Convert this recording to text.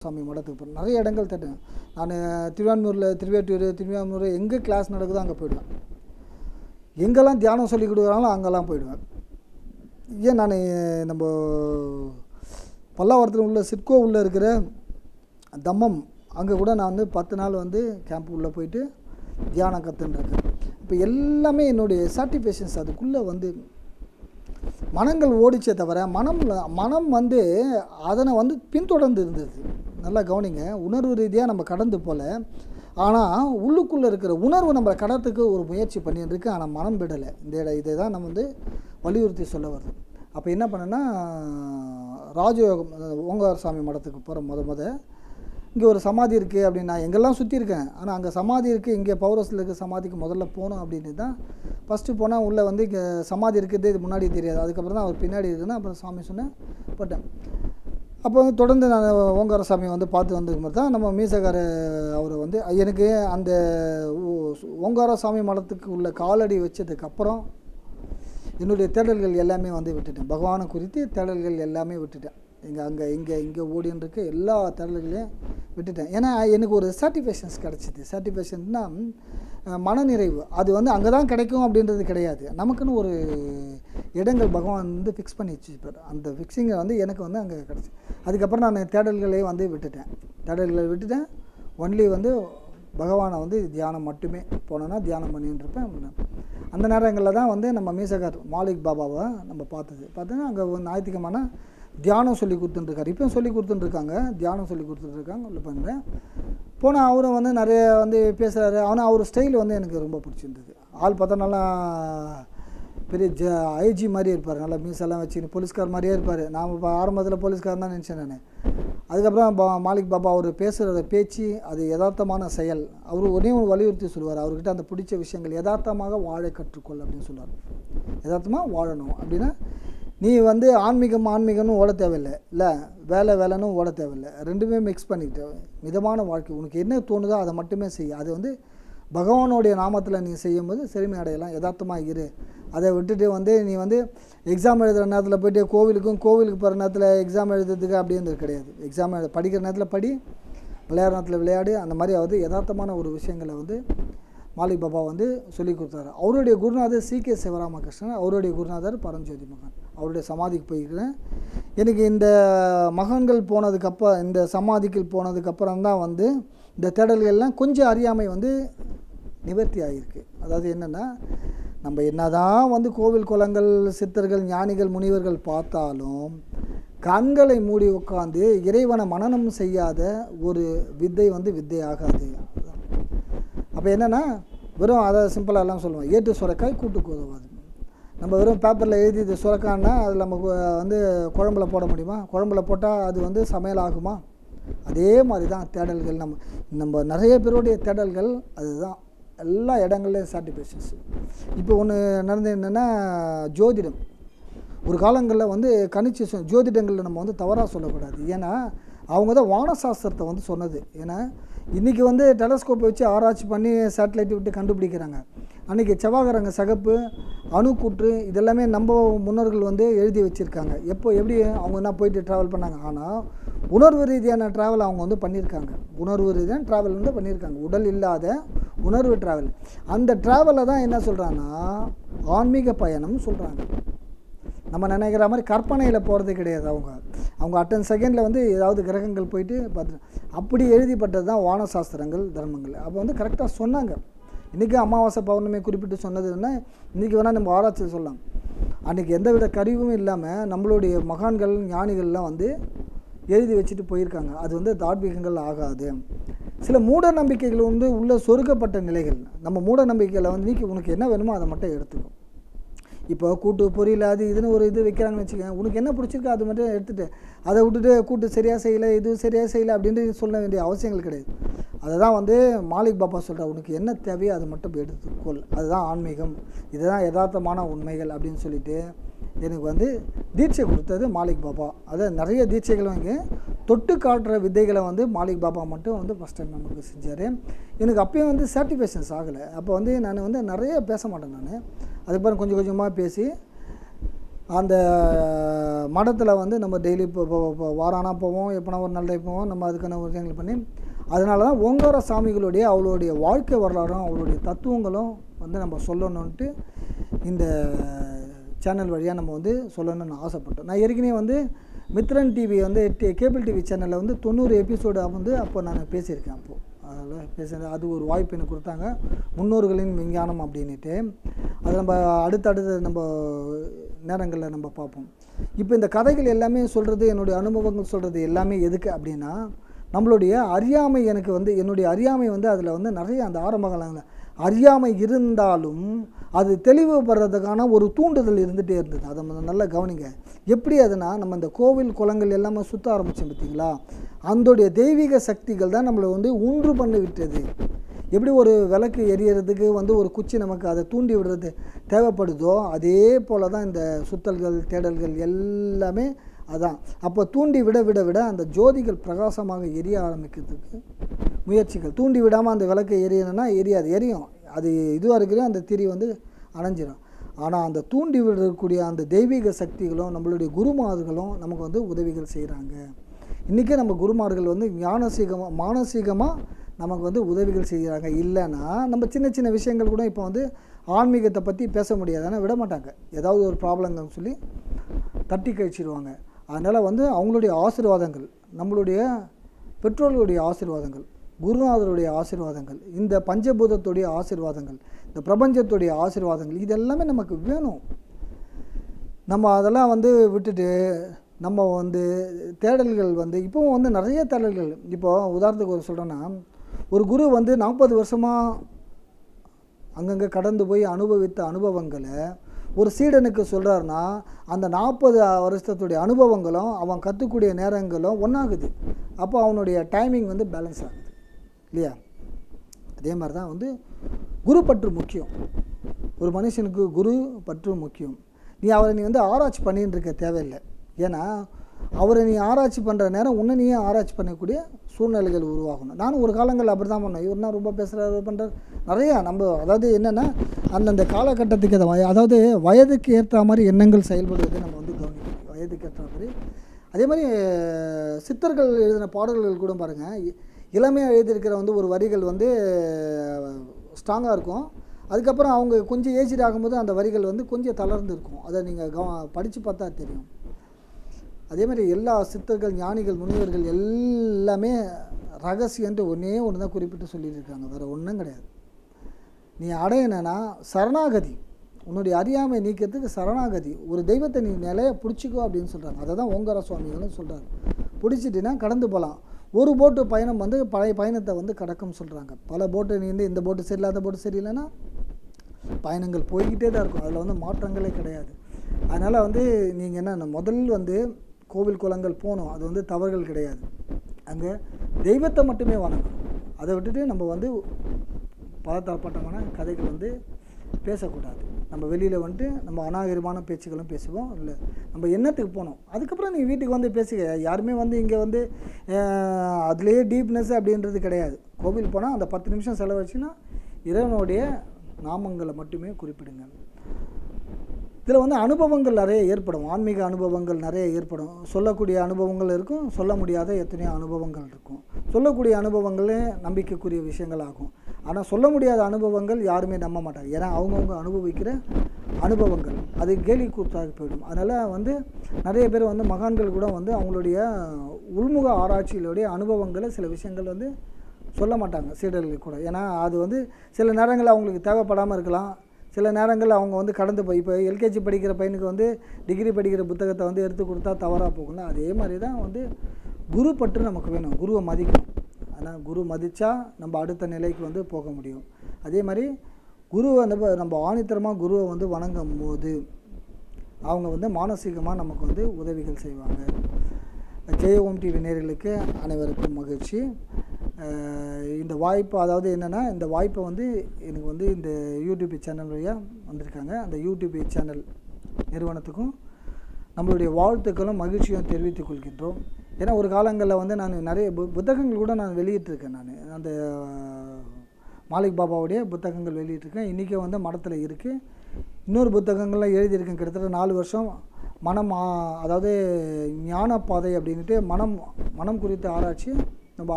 சாமி மடத்துக்கு போகிறேன். நிறைய இடங்கள் தேட்டேன். நான் திருவாரூர் எங்கே கிளாஸ் நடக்குதோ அங்கே போயிடுவேன். எங்கெல்லாம் தியானம் சொல்லி கொடுக்குறாங்களோ அங்கெல்லாம் போயிடுவேன். ஏன் நான் நம்ம பல்லாவரத்தில் உள்ள சிட்கோ உள்ளே இருக்கிற தம்மம் அங்கே கூட நான் வந்து 10 நாள் வந்து கேம்ப் உள்ளே போயிட்டு தியானம் கற்றுன்ருக்கேன். இப்போ எல்லாமே என்னுடைய சாட்டிஸ்ஃபேக்ஷன்ஸ் அதுக்குள்ளே வந்து மனங்கள் ஓடிச்சே தவிர மனம் வந்து அதனை வந்து பின்தொடர்ந்து இருந்தது. நல்லா கவனிங்க, உணர்வு ரீதியாக நம்ம கடந்து போல, ஆனால் உள்ளுக்குள்ளே இருக்கிற உணர்வு நம்ம கடத்துக்கு ஒரு முயற்சி பண்ணிட்டுருக்கு. ஆனால் மனம் விடலை. இதை தான் நம்ம வந்து வலியுறுத்தி சொல்ல வருது. அப்போ என்ன பண்ணேன்னா, ராஜயோகம் ஓங்கார சாமி மடத்துக்கு போகிற இங்கே ஒரு சமாதி இருக்குது அப்படின்னு நான் எங்கெல்லாம் சுற்றியிருக்கேன். ஆனால் அங்கே சமாதி இருக்குது, இங்கே பௌரஸில் இருக்க சமாதிக்கு முதல்ல போகணும் அப்படின்னு தான் ஃபஸ்ட்டு போனால் உள்ளே வந்து இங்கே சமாதி இருக்குது, இது முன்னாடி தெரியாது. அதுக்கப்புறம் தான் அவர் பின்னாடி இருக்குன்னா அப்புறம் சாமி சொன்னேன் போட்டேன். அப்போ வந்து தொடர்ந்து நான் ஓங்கார சாமியை வந்து பார்த்து வந்ததுக்கு மாதிரி தான் நம்ம மீசக்கார அவரை வந்து எனக்கு அந்த ஓங்கார சாமி மடத்துக்கு உள்ள காலடி வச்சதுக்கப்புறம் என்னுடைய தேடல்கள் எல்லாமே வந்து விட்டுட்டேன். பகவானை குறித்து தேடல்கள் எல்லாமே விட்டுட்டேன். இங்கே ஓடின்னு இருக்க எல்லா தேடல்களையும் விட்டுட்டேன். ஏன்னா எனக்கு ஒரு சாட்டிஸ்ஃபேக்ஷன்ஸ் கிடச்சிது. சாட்டிஸ்ஃபேக்ஷன்னா மனநிறைவு. அது வந்து அங்கே தான் கிடைக்கும் அப்படின்றது கிடையாது. நமக்குன்னு ஒரு இடங்கள் பகவான் வந்து ஃபிக்ஸ் பண்ணி வச்சுருப்பார். அந்த ஃபிக்ஸிங்கை வந்து எனக்கு வந்து அங்கே கிடச்சி. அதுக்கப்புறம் நான் தேடல்களே வந்து தேடல்களை விட்டுட்டேன். ஒன்லி வந்து பகவானை வந்து தியானம் மட்டுமே போனோன்னா தியானம் பண்ணின்னு இருப்பேன். அந்த நேரங்களில் தான் வந்து நம்ம மீசகார் மாலிக் பாபாவை நம்ம பார்த்தோன்னா அங்கே ஞாயிற்றுக்கிழமை தியானம் சொல்லி கொடுத்துட்டுருக்காரு. இப்போயும் சொல்லி கொடுத்துட்டுருக்காங்க, தியானம் சொல்லி கொடுத்துட்ருக்காங்க. உள்ள பண்ணுறேன் போனால் அவரும் வந்து நிறைய வந்து பேசுகிறாரு. ஆனால் அவர் ஸ்டைல் வந்து எனக்கு ரொம்ப பிடிச்சிருந்தது. ஆள் பார்த்தா நல்லா பெரிய ஐஜி மாதிரியே இருப்பார். நல்லா மீசெல்லாம் வச்சுன்னு போலீஸ்கார் மாதிரியே இருப்பார். நான் இப்போ ஆரம்பத்தில் போலீஸ்கார் தான் நினச்சேன் நான். அதுக்கப்புறம் மாலிக் பாபா அவர் பேசுகிற பேச்சு அது யதார்த்தமான செயல். அவர் ஒரே ஒரு வலியுறுத்தி சொல்லுவார். அவர்கிட்ட அந்த பிடிச்ச விஷயங்கள் யதார்த்தமாக வாழ கற்றுக்கொள் அப்படின்னு சொல்லுவார். யதார்த்தமாக வாழணும் அப்படின்னா நீ வந்து ஆன்மீகம்னு ஓட தேவையில்லை, இல்லை வேலைன்னு ஓட தேவையில்லை. ரெண்டுமே மிக்ஸ் பண்ணிக்கிட்டு மிதமான வாழ்க்கை உனக்கு என்ன தோணுதோ அதை மட்டுமே செய்ய. அது வந்து பகவானுடைய நாமத்தில் நீ செய்யும்போது செழுமை அடையலாம். யதார்த்தமாக இரு. அதை விட்டுட்டு வந்து நீ வந்து எக்ஸாம் எழுதுகிற நேரத்தில் போய்ட்டு கோவிலுக்கு போகிற நேரத்தில் எக்ஸாம் எழுதுறதுக்கு அப்படின்றது கிடையாது. படிக்கிற நேரத்தில் படி, விளையாடுற நேரத்தில் விளையாடு. அந்த மாதிரி வந்து யதார்த்தமான ஒரு விஷயங்களை வந்து மாலிக் பாபா வந்து சொல்லி கொடுத்தாரு. அவருடைய குருநாதர் CK சிவராமகிருஷ்ணன், அவருடைய குருநாதர் பரஞ்சோதி மகான். அவருடைய சமாதிக்கு போயிருக்கிறேன். எனக்கு இந்த மகான்கள் போனதுக்கப்புறம், இந்த சமாதிக்கு போனதுக்கப்புறம் தான் வந்து இந்த தேடல்கள்லாம் கொஞ்சம் அறியாமை வந்து நிவர்த்தி ஆகிருக்கு. அதாவது என்னென்னா, நம்ம என்னதான் வந்து கோவில் குளங்கள், சித்தர்கள், ஞானிகள், முனிவர்கள் பார்த்தாலும் கண்களை மூடி உட்காந்து இறைவனை மனனம் செய்யாத ஒரு வித்தை வந்து வித்தை ஆகாது. அப்போ என்னென்னா, வெறும் அதை சிம்பிளாக எல்லாம் சொல்லுவோம், ஏட்டு சுரைக்காய் கூட்டுக்கு உதவாது. நம்ம வெறும் பேப்பரில் எழுதி இது சுரைக்கான்னா அதில் நம்ம வந்து குழம்புல போட முடியுமா? குழம்புல போட்டால் அது வந்து சமையல் ஆகுமா? அதே மாதிரி தான் தேடல்கள். நம்ம நிறைய பேருடைய தேடல்கள் அதுதான். எல்லா இடங்கள்லையும் சாட்டிஸ்ஃபேக்ஷன்ஸ். இப்போ ஒன்று நடந்தது என்னென்னா, ஜோதிடம் ஒரு காலங்களில் வந்து கணிச்சு ஜோதிடங்களில் நம்ம வந்து தவறாக சொல்லக்கூடாது. ஏன்னா அவங்க தான் வானசாஸ்திரத்தை வந்து சொன்னது. ஏன்னா இன்றைக்கி வந்து டெலஸ்கோப்பை வச்சு ஆராய்ச்சி பண்ணி சேட்டலைட் விட்டு கண்டுபிடிக்கிறாங்க. அன்றைக்கி செவ்வாய்க்கிழமை சகப்பு, அணுக்கூற்று இதெல்லாமே நம்ம முன்னோர்கள் வந்து எழுதி வச்சுருக்காங்க. எப்படி அவங்க என்ன போயிட்டு ட்ராவல் பண்ணாங்க. ஆனால் உணர்வு ரீதியான ட்ராவல் அவங்க வந்து பண்ணியிருக்காங்க. உணர்வு ரீதியான ட்ராவல் வந்து பண்ணியிருக்காங்க. உடல் இல்லாத உணர்வு ட்ராவல். அந்த ட்ராவலை தான் என்ன சொல்கிறாங்கன்னா ஆன்மீக பயணம் சொல்கிறாங்க. நம்ம நினைக்கிற மாதிரி கற்பனையில் போகிறது கிடையாது. அவங்க அட்டன் செகண்டில் வந்து ஏதாவது கிரகங்கள் போயிட்டு பார்த்து அப்படி எழுதிப்பட்டது தான் வானசாஸ்திரங்கள், தர்மங்கள். அப்போ வந்து கரெக்டாக சொன்னாங்க. இன்றைக்கி அமாவாசை பௌர்ணமி குறிப்பிட்டு சொன்னதுன்னா இன்றைக்கி வேணால் நம்ம ஆராய்ச்சி சொல்லலாம். அன்றைக்கி எந்த வித கருவும் இல்லாமல் நம்மளுடைய மகான்கள், ஞானிகள்லாம் வந்து எழுதி வச்சுட்டு போயிருக்காங்க. அது வந்து தார்மீகங்கள் ஆகாது. சில மூட நம்பிக்கைகள் வந்து உள்ள சொருக்கப்பட்ட நிலைகள். நம்ம மூட நம்பிக்கையில் வந்து உனக்கு என்ன வேணுமோ அதை மட்டும் எடுத்துக்கும். இப்போ கூட்டு பொரியல் அது இதுன்னு ஒரு இது வைக்கிறாங்கன்னு வச்சுக்கோங்க. உனக்கு என்ன பிடிச்சிருக்கோ அது மட்டும் எடுத்துகிட்டு அதை விட்டுட்டு கூட்டு சரியாக செய்யலை, இது சரியாக செய்யலை அப்படின்ட்டு சொல்ல வேண்டிய அவசியங்கள் கிடையாது. அதை தான் வந்து மாலிக் பாபா சொல்கிறார், உனக்கு என்ன தேவையோ அதை மட்டும் எடுத்துக்கொள், அதுதான் ஆன்மீகம், இதுதான் யதார்த்தமான உண்மைகள் அப்படின்னு சொல்லிட்டு எனக்கு வந்து தீட்சை கொடுத்தது மாலிக் பாபா. அதை நிறைய தீட்சைகள் வாங்கி தொட்டு காட்டுற வித்தைகளை வந்து மாலிக் பாபா மட்டும் வந்து ஃபஸ்ட் டைம் நமக்கு செஞ்சார். எனக்கு அப்பயும் வந்து சாட்டிஸ்ஃபேக்ஷன்ஸ் ஆகலை. அப்போ வந்து நான் வந்து நிறைய பேச மாட்டேன். நான் அதுக்கப்புறம் கொஞ்சம் கொஞ்சமாக பேசி அந்த மடத்தில் வந்து நம்ம டெய்லி இப்போ வாரானா போவோம், எப்போனா ஒரு நல்ல போவோம், நம்ம அதுக்கான விஷயங்கள் பண்ணி அதனால தான் ஓங்கார சாமிகளுடைய அவளுடைய வாழ்க்கை வரலாறும் அவளுடைய தத்துவங்களும் வந்து நம்ம சொல்லணுன்ட்டு இந்த சேனல் வழியாக நம்ம வந்து சொல்லணும்னு ஆசைப்பட்டோம். நான் ஏற்கனவே வந்து மித்ரன் டிவி வந்து கேபிள் டிவி சேனலில் வந்து 90 எபிசோடு வந்து அப்போ நான் பேசியிருக்கேன். அப்போது அதில் பேசுகிறது அது ஒரு வாய்ப்பு எனக்கு கொடுத்தாங்க, முன்னோர்களின் விஞ்ஞானம் அப்படின்ட்டு. அதை நம்ம அடுத்தடுத்து நம்ம நேரங்களில் நம்ம பார்ப்போம். இப்போ இந்த கதைகள் எல்லாமே சொல்கிறது, என்னுடைய அனுபவங்கள் சொல்கிறது எல்லாமே எதுக்கு அப்படின்னா, நம்மளுடைய அறியாமை எனக்கு வந்து என்னுடைய அறியாமை வந்து அதில் வந்து நிறைய அந்த ஆரம்ப காலங்களில் அறியாமை இருந்தாலும் அது தெளிவுபடுறதுக்கான ஒரு தூண்டுதல் இருந்துகிட்டே இருந்தது. அதை நல்லா கவனிங்க. எப்படி அதுனா, நம்ம இந்த கோவில் குளங்கள் எல்லாமே சுற்ற ஆரம்பித்தோம் பார்த்தீங்களா, அதோடைய தெய்வீக சக்திகள் தான் நம்மளை வந்து ஒன்று பண்ணி விட்டது. எப்படி ஒரு விளக்கு எரியறதுக்கு வந்து ஒரு குச்சி நமக்கு அதை தூண்டி விடுறது தேவைப்படுதோ, அதே போல் தான் இந்த சுத்தல்கள் தேடல்கள் எல்லாமே அதான். அப்போ தூண்டி விட விட விட அந்த ஜோதிகள் பிரகாசமாக எரிய ஆரம்பிக்கிறதுக்கு முயற்சிகள். தூண்டி விடாமல் அந்த விளக்கு எரியணும்னா எரியாது, எரியும். அது இதுவாக இருக்கிற அந்த திரி வந்து அணைஞ்சிடும். ஆனால் அந்த தூண்டி விடக்கூடிய அந்த தெய்வீக சக்திகளும் நம்மளுடைய குருமார்களும் நமக்கு வந்து உதவிகள் செய்கிறாங்க. இன்றைக்கே நம்ம குருமார்கள் வந்து மானசீகமாக நமக்கு வந்து உதவிகள் செய்கிறாங்க. இல்லைன்னா நம்ம சின்ன சின்ன விஷயங்கள் கூட இப்போ வந்து ஆன்மீகத்தை பற்றி பேச முடியாது, ஆனால் விட மாட்டாங்க. ஏதாவது ஒரு ப்ராப்ளங்கள்னு சொல்லி தட்டி கழிச்சிடுவாங்க. அதனால் வந்து அவங்களுடைய ஆசீர்வாதங்கள், நம்மளுடைய பெற்றோர்களுடைய ஆசீர்வாதங்கள், குருநாதருடைய ஆசீர்வாதங்கள், இந்த பஞ்சபூதத்துடைய ஆசீர்வாதங்கள், இந்த பிரபஞ்சத்துடைய ஆசீர்வாதங்கள், இதெல்லாமே நமக்கு வேணும். நம்ம அதெல்லாம் வந்து விட்டுட்டு நம்ம வந்து தேடல்கள் வந்து இப்போவும் வந்து நிறைய தேடல்கள். இப்போது உதாரணத்துக்கு ஒரு சொல்கிறேன்னா, ஒரு குரு வந்து 40 வருஷமாக அங்கங்கே கடந்து போய் அனுபவித்த அனுபவங்களை ஒரு சீடனுக்கு சொல்கிறாருன்னா, அந்த 40 வருஷத்துடைய அனுபவங்களும் அவன் கற்றுக்கூடிய நேரங்களும் ஒன்றாகுது. அப்போ அவனுடைய டைமிங் வந்து பேலன்ஸ் ஆகுது இல்லையா? அதே மாதிரி தான் வந்து குரு பற்று முக்கியம். ஒரு மனுஷனுக்கு குரு பற்று முக்கியம். நீ வந்து ஆராய்ச்சி பண்ணின்னு இருக்க தேவையில்லை. ஏன்னா அவரை நீ ஆராய்ச்சி பண்ணுற நேரம் உன்னை நீயே ஆராய்ச்சி பண்ணக்கூடிய சூழ்நிலைகள் உருவாகணும். நானும் ஒரு காலங்களில் அப்படி தான் பண்ணேன். இவர்னா ரொம்ப பேசுகிறார் பண்ணுறார் நிறையா. நம்ம அதாவது என்னென்னா அந்தந்த காலகட்டத்துக்கு அதாவது வயதுக்கு ஏற்ற மாதிரி எண்ணங்கள் செயல்படுவதை நம்ம வந்து கவனிக்கணும். வயதுக்கு ஏற்ற மாதிரி. அதே மாதிரி சித்தர்கள் எழுதின பாடல்கள் கூட பாருங்கள், இளமையாக எழுதியிருக்கிற வந்து ஒரு வரிகள் வந்து ஸ்ட்ராங்காக இருக்கும். அதுக்கப்புறம் அவங்க கொஞ்சம் ஏஜ்டு ஆகும்போது அந்த வரிகள் வந்து கொஞ்சம் தளர்ந்து இருக்கும். அதை நீங்கள் படித்து பார்த்தா தெரியும். அதே மாதிரி எல்லா சித்தர்கள், ஞானிகள், முனிவர்கள் எல்லாமே ரகசியன்ட்டு ஒன்றே ஒன்று தான் குறிப்பிட்டு சொல்லியிருக்காங்க, வேறு ஒன்றும் கிடையாது. நீ அடையணுன்னா சரணாகதி, உன்னுடைய அறியாமை நீக்கிறதுக்கு சரணாகதி. ஒரு தெய்வத்தை நீ நிலையை பிடிச்சிக்கோ அப்படின்னு சொல்கிறாங்க. அதை தான் ஓங்கார சுவாமிகளும் சொல்கிறாங்க. பிடிச்சிட்டின்னா கடந்து போகலாம். ஒரு போட்டு பயணம் வந்து பழைய பயணத்தை வந்து கடக்கும்னு சொல்கிறாங்க. பல போட்டு நீ வந்து இந்த போட்டு சரியில்லை அந்த போட்டு சரியில்லைன்னா பயணங்கள் போய்கிட்டே தான் இருக்கும். அதில் வந்து மாற்றங்களே கிடையாது. அதனால் வந்து நீங்கள் என்ன முதல் வந்து கோவில் குளங்கள் போகணும், அது வந்து தவறுகள் கிடையாது. அங்கே தெய்வத்தை மட்டுமே வணங்கணும். அதை விட்டுட்டு நம்ம வந்து பலதரப்பட்டமான கதைகள் வந்து பேசக்கூடாது. நம்ம வெளியில் வந்துட்டு நம்ம அநாகரிகமான பேச்சுக்களும் பேசுவோம். இல்லை நம்ம எண்ணத்துக்கு போகணும். அதுக்கப்புறம் நீங்கள் வீட்டுக்கு வந்து பேசுங்க. யாருமே வந்து இங்கே வந்து அதுலேயே டீப்னஸ் அப்படின்றது கிடையாது. கோவில் போனால் அந்த 10 நிமிஷம் செலவழிச்சுன்னா இறைவனுடைய நாமங்களை மட்டுமே குறிப்பிடுங்க. இதில் வந்து அனுபவங்கள் நிறைய ஏற்படும். ஆன்மீக அனுபவங்கள் நிறைய ஏற்படும். சொல்லக்கூடிய அனுபவங்கள் இருக்கும், சொல்ல முடியாத எத்தனையோ அனுபவங்கள் இருக்கும். சொல்லக்கூடிய அனுபவங்களே நம்பிக்கைக்குரிய விஷயங்கள் ஆகும். ஆனால் சொல்ல முடியாத அனுபவங்கள் யாருமே நம்ப மாட்டாங்க. ஏன்னா அவங்கவுங்க அனுபவிக்கிற அனுபவங்கள் அது கேலி கூத்தாக போயிடும். அதனால் வந்து நிறைய பேர் வந்து மகான்கள் கூட வந்து அவங்களுடைய உள்முக ஆராய்ச்சிகளுடைய அனுபவங்களை சில விஷயங்கள் வந்து சொல்ல மாட்டாங்க சீடர்களுக்கு கூட. ஏன்னா அது வந்து சில நேரங்களில் அவங்களுக்கு தேவைப்படாமல் இருக்கலாம். சில நேரங்கள் அவங்க வந்து கடந்து போய் இப்போ எல்கேஜி படிக்கிற பையனுக்கு வந்து டிகிரி படிக்கிற புத்தகத்தை வந்து எடுத்து கொடுத்தா தவறாக போகணும். அதே மாதிரி தான் வந்து குரு பற்று நமக்கு வேணும். குருவை மதிக்கணும். ஆனால் குரு மதித்தா நம்ம அடுத்த நிலைக்கு வந்து போக முடியும். அதே மாதிரி குருவை நம்ம ஆணித்தரமாக குருவை வந்து வணங்கும் போது அவங்க வந்து மானசீகமாக நமக்கு வந்து உதவிகள் செய்வாங்க. ஜெய ஓம் டிவி நேயர்களுக்கு அனைவருக்கும் மகிழ்ச்சி. இந்த வாய்ப்பு அதாவது என்னென்னா, இந்த வாய்ப்பை வந்து எனக்கு வந்து இந்த யூடியூப் சேனல் வழியாக வந்திருக்காங்க. அந்த யூடியூப் சேனல் நிறுவனத்துக்கும் நம்மளுடைய வாழ்த்துக்களும் மகிழ்ச்சியும் தெரிவித்துக் கொள்கின்றோம். ஏன்னா ஒரு காலங்களில் வந்து நான் நிறைய புத்தகங்கள் கூட நான் வெளியிட்டிருக்கேன். நான் அந்த மாலிக் பாபாவுடைய புத்தகங்கள் வெளியிட்டிருக்கேன். இன்றைக்கி வந்து மடத்தில் இருக்குது. இன்னொரு புத்தகங்கள்லாம் எழுதியிருக்கேன். கிட்டத்தட்ட 4 வருஷம் மனம் அதாவது ஞான பாதை அப்படின்ட்டு மனம் குறித்த ஆராய்ச்சி